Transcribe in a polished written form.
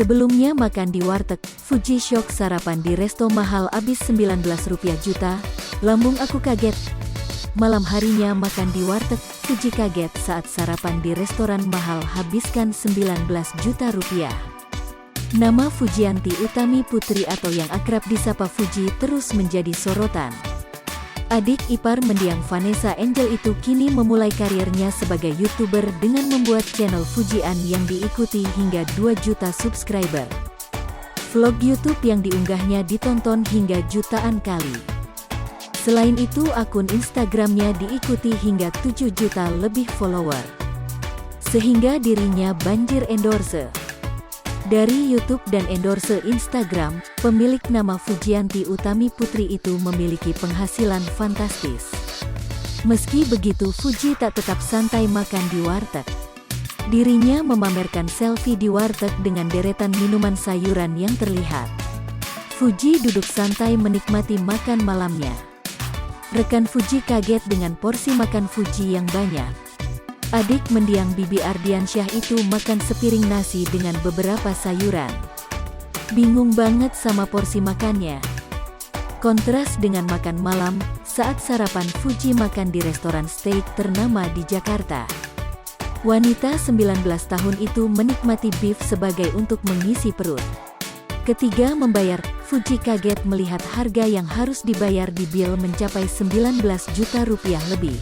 Sebelumnya makan di warteg, Fuji shock sarapan di resto mahal abis 19 rupiah juta, lambung aku kaget. Malam harinya makan di warteg, Fuji kaget saat sarapan di restoran mahal habiskan 19 juta rupiah. Nama Fujianti Utami Putri atau yang akrab disapa Fuji terus menjadi sorotan. Adik ipar mendiang Vanessa Angel itu kini memulai karirnya sebagai YouTuber dengan membuat channel Fujian yang diikuti hingga 2 juta subscriber. Vlog YouTube yang diunggahnya ditonton hingga jutaan kali. Selain itu akun Instagramnya diikuti hingga 7 juta lebih follower. Sehingga dirinya banjir endorse. Dari YouTube dan endorse Instagram, pemilik nama Fujianti Utami Putri itu memiliki penghasilan fantastis. Meski begitu, Fuji tak tetap santai makan di warteg. Dirinya memamerkan selfie di warteg dengan deretan minuman sayuran yang terlihat. Fuji duduk santai menikmati makan malamnya. Rekan Fuji kaget dengan porsi makan Fuji yang banyak. Adik mendiang Bibi Ardiansyah itu makan sepiring nasi dengan beberapa sayuran. Bingung banget sama porsi makannya. Kontras dengan makan malam, saat sarapan Fuji makan di restoran steak ternama di Jakarta. Wanita 19 tahun itu menikmati beef sebagai untuk mengisi perut. Ketika membayar, Fuji kaget melihat harga yang harus dibayar di bil mencapai 19 juta rupiah lebih.